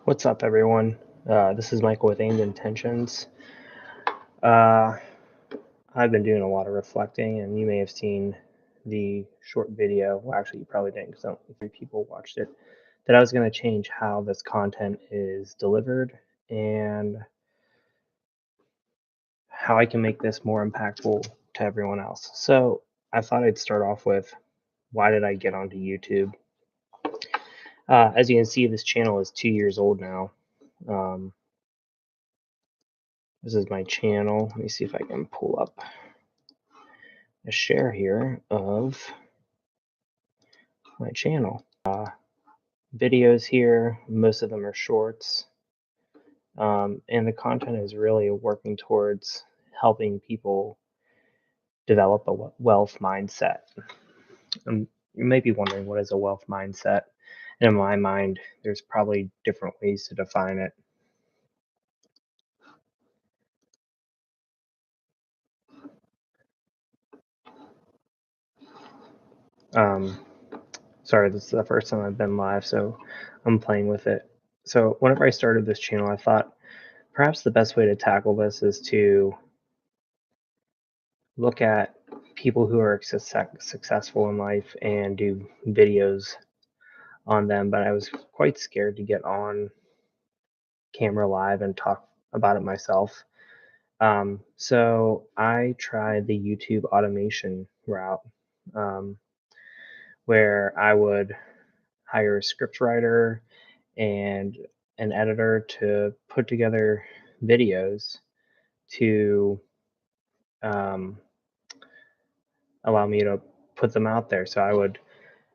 What's up, everyone? This is Michael with Aimed Intentions. Uh, I've been doing a lot of reflecting, and you may have seen the short video. Well, actually, you probably didn't because only 3 people watched it. That I was going to change how this content is delivered and how I can make this more impactful to everyone else. So I thought I'd start off with why did I get onto YouTube? As you can see, this channel is 2 years old now. Um, This is my channel. Let me see if I can pull up a share here of my channel. Videos here, most of them are shorts. And the content is really working towards helping people develop a wealth mindset. You may be wondering, what is a wealth mindset? And in my mind, there's probably different ways to define it. Sorry, this is the first time I've been live, so I'm playing with it. So whenever I started this channel, I thought perhaps the best way to tackle this is to look at people who are successful in life and do videos on them. But I was quite scared to get on camera live and talk about it myself. So I tried the YouTube automation route, um, where I would hire a script writer and an editor to put together videos to um, allow me to put them out there. So I would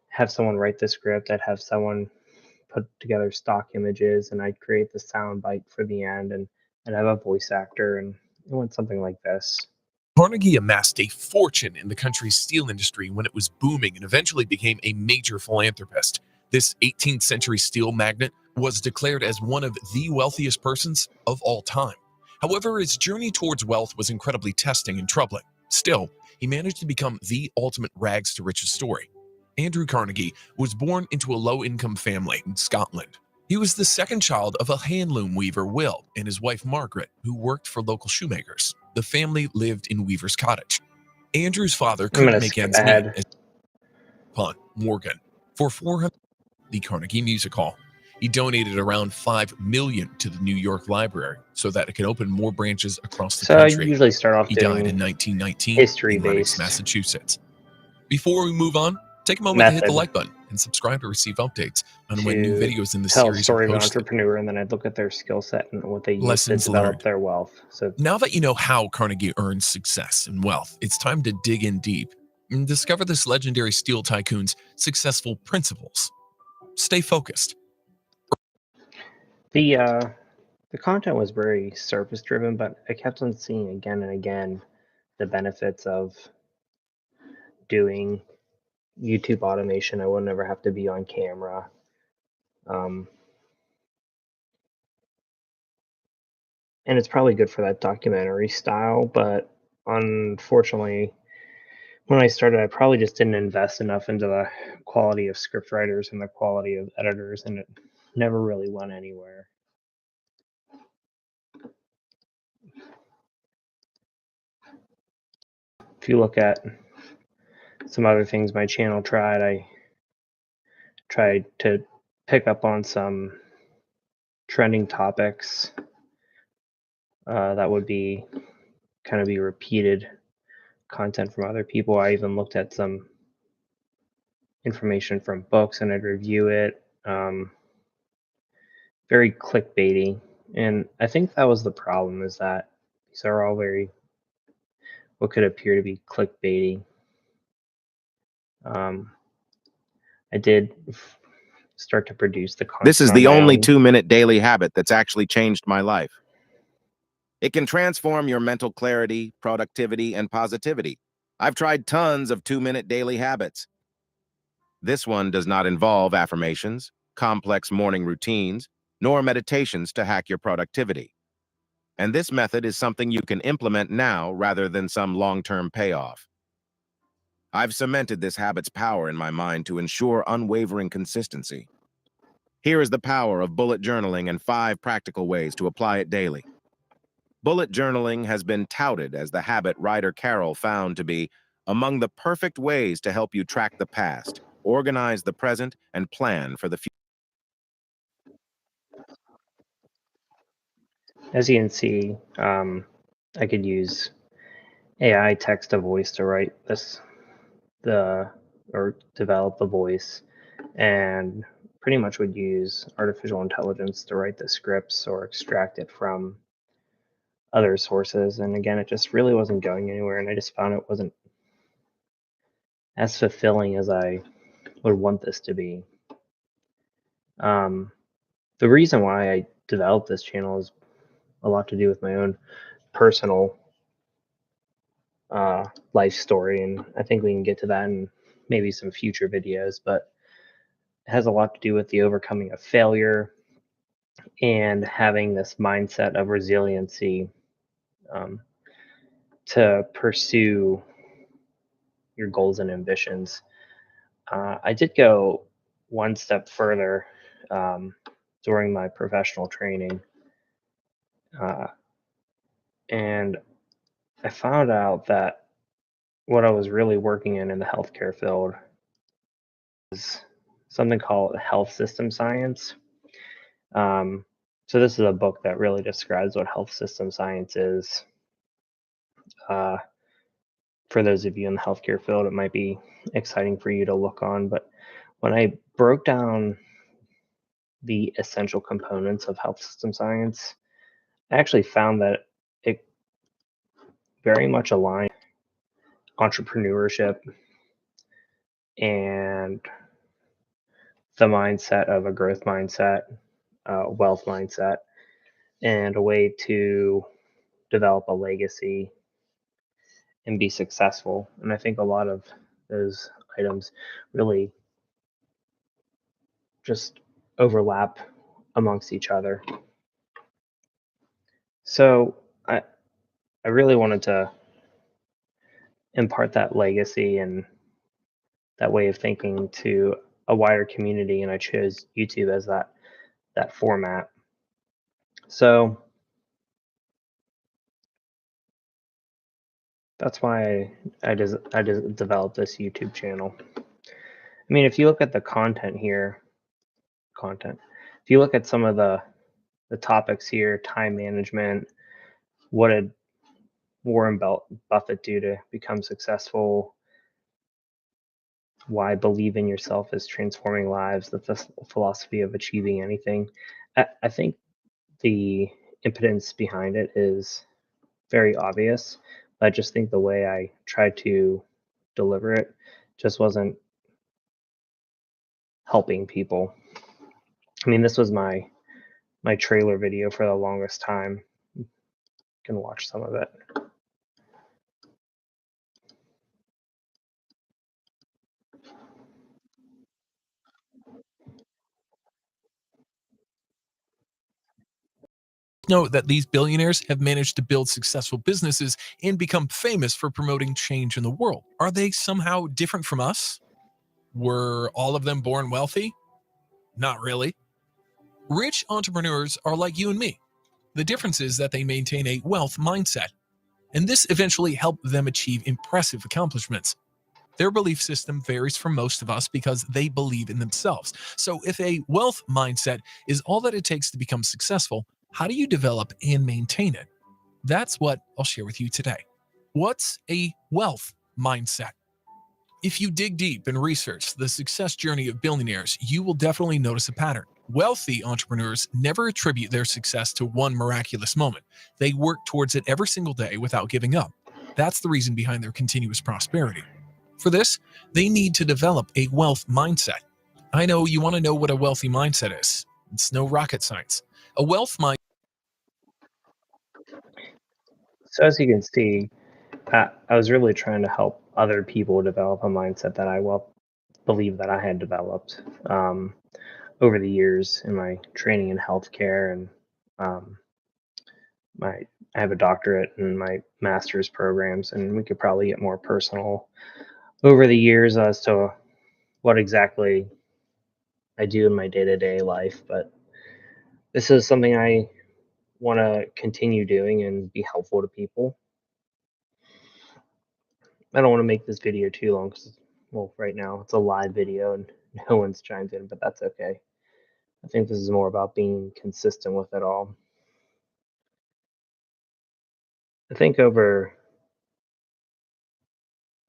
have someone write the script, I'd have someone put together stock images, and I'd create the sound bite for the end, and I'd have a voice actor, and it went something like this. Carnegie amassed a fortune in the country's steel industry when it was booming and eventually became a major philanthropist. This 18th century steel magnate was declared as one of the wealthiest persons of all time. However, his journey towards wealth was incredibly testing and troubling. Still, he managed to become the ultimate rags to riches story. Andrew Carnegie was born into a low-income family in Scotland. He was the second child of a handloom weaver, Will, and his wife, Margaret, who worked for local shoemakers. The family lived in Weaver's Cottage. Andrew's father couldn't make ends meet as upon Morgan for 400 the Carnegie Music Hall. He donated around $5 million to the New York Library so that it could open more branches across the country. I usually start off he doing died in 1919 history-based in Lenox, Massachusetts. Before we move on, take a moment to hit the like button and subscribe to receive updates on when new videos in the tell series a story are of an posted. entrepreneur, and then I'd look at their skill set and what they use Lessons to develop learned. their wealth. So now that you know how Carnegie earned success and wealth, it's time to dig in deep and discover this legendary steel tycoon's successful principles. Stay focused. the content was very surface driven, but I kept on seeing again and again the benefits of doing YouTube automation. I would never have to be on camera. And it's probably good for that documentary style, but unfortunately, when I started, I probably just didn't invest enough into the quality of script writers and the quality of editors, and it never really went anywhere. If you look at some other things my channel tried, I tried to pick up on some trending topics that would be kind of be repeated content from other people. I even looked at some information from books and I'd review it. Very clickbaity, and I think that was the problem, is that these are all very what could appear to be clickbaity. I did start to produce the content. This is the only 2-minute daily habit that's actually changed my life. It can transform your mental clarity, productivity, and positivity. I've tried tons of 2-minute daily habits. This one does not involve affirmations, complex morning routines, nor meditations to hack your productivity. And this method is something you can implement now rather than some long-term payoff. I've cemented this habit's power in my mind to ensure unwavering consistency. Here is the power of bullet journaling and 5 practical ways to apply it daily. Bullet journaling has been touted as the habit Ryder Carroll found to be among the perfect ways to help you track the past, organize the present, and plan for the future. As you can see, I could use AI text to voice to write or develop the voice, and pretty much would use artificial intelligence to write the scripts or extract it from other sources. And again, it just really wasn't going anywhere, and I just found it wasn't as fulfilling as I would want this to be. Um, the reason why I developed this channel is a lot to do with my own personal life story, and I think we can get to that in maybe some future videos. But it has a lot to do with the overcoming of failure and having this mindset of resiliency um, to pursue your goals and ambitions. I did go one step further um, during my professional training, uh, and I found out that what I was really working in the healthcare field is something called health system science. Um, so this is a book that really describes what health system science is. Uh, for those of you in the healthcare field, it might be exciting for you to look on. But when I broke down the essential components of health system science, I actually found that it very much aligned entrepreneurship and the mindset of a growth mindset, wealth mindset, and a way to develop a legacy and be successful. And I think a lot of those items really just overlap amongst each other. So I really wanted to impart that legacy and that way of thinking to a wider community, and I chose YouTube as that format. So that's why I just developed this YouTube channel. I mean, if you look at the content here, if you look at some of the topics here, time management, what did Warren Buffett do to become successful? Why believe in yourself is transforming lives, the philosophy of achieving anything. I think the impotence behind it is very obvious. I just think the way I tried to deliver it just wasn't helping people. I mean, this was my trailer video for the longest time. You can watch some of it. Note that these billionaires have managed to build successful businesses and become famous for promoting change in the world. Are they somehow different from us? Were all of them born wealthy? Not really. Rich entrepreneurs are like you and me. The difference is that they maintain a wealth mindset, and this eventually helped them achieve impressive accomplishments. Their belief system varies from most of us because they believe in themselves. So, if a wealth mindset is all that it takes to become successful, how do you develop and maintain it? That's what I'll share with you today. What's a wealth mindset? If you dig deep and research the success journey of billionaires, you will definitely notice a pattern. Wealthy entrepreneurs never attribute their success to one miraculous moment. They work towards it every single day without giving up. That's the reason behind their continuous prosperity. For this, they need to develop a wealth mindset. I know you want to know what a wealthy mindset is. It's no rocket science. A wealth mindset. So as you can see, I was really trying to help other people develop a mindset that I believe that I had developed over the years in my training in healthcare, and um, my I have a doctorate in my master's programs, and we could probably get more personal over the years as to what exactly I do in my day-to-day life, but this is something I want to continue doing and be helpful to people. I don't want to make this video too long because, well, right now it's a live video and no one's chimed in, but that's okay. I think this is more about being consistent with it all. I think over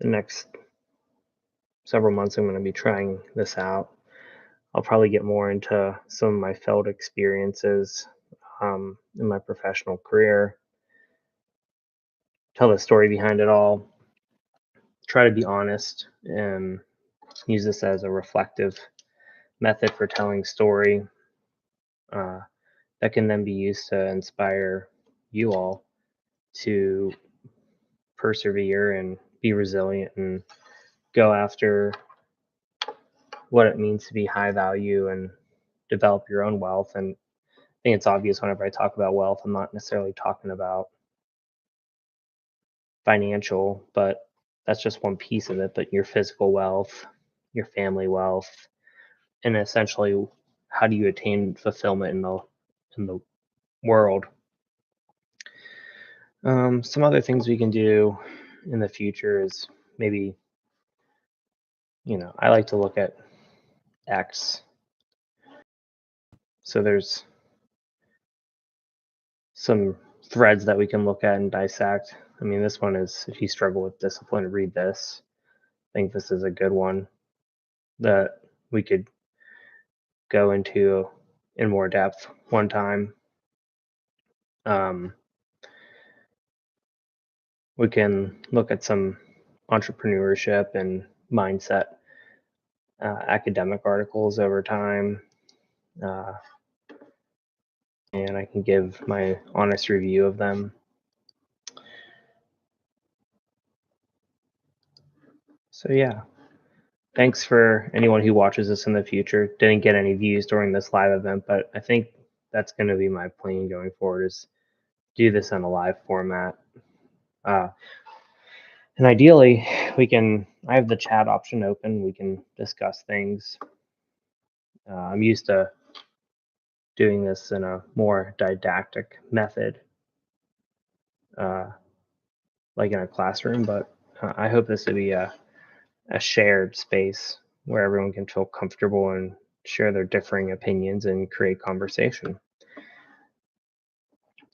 the next several months, I'm going to be trying this out. I'll probably get more into some of my felt experiences in my professional career, tell the story behind it all, try to be honest, and use this as a reflective method for telling story uh, that can then be used to inspire you all to persevere and be resilient and go after what it means to be high value and develop your own wealth. And I think it's obvious whenever I talk about wealth, I'm not necessarily talking about financial, but that's just one piece of it. But your physical wealth, your family wealth, and essentially how do you attain fulfillment in the world. Some other things we can do in the future is maybe, I like to look at X. So there's some threads that we can look at and dissect. I mean, this one is, if you struggle with discipline, read this. I think this is a good one that we could go into in more depth one time. We can look at some entrepreneurship and mindset academic articles over time. And I can give my honest review of them. So yeah, thanks for anyone who watches this in the future. Didn't get any views during this live event, but I think that's going to be my plan going forward, is do this in a live format. And ideally, I have the chat option open. We can discuss things. I'm used to doing this in a more didactic method, like in a classroom, but I hope this will be a shared space where everyone can feel comfortable and share their differing opinions and create conversation.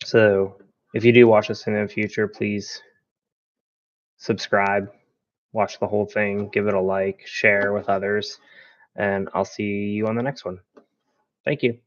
So if you do watch this in the future, please subscribe, watch the whole thing, give it a like, share with others, and I'll see you on the next one. Thank you.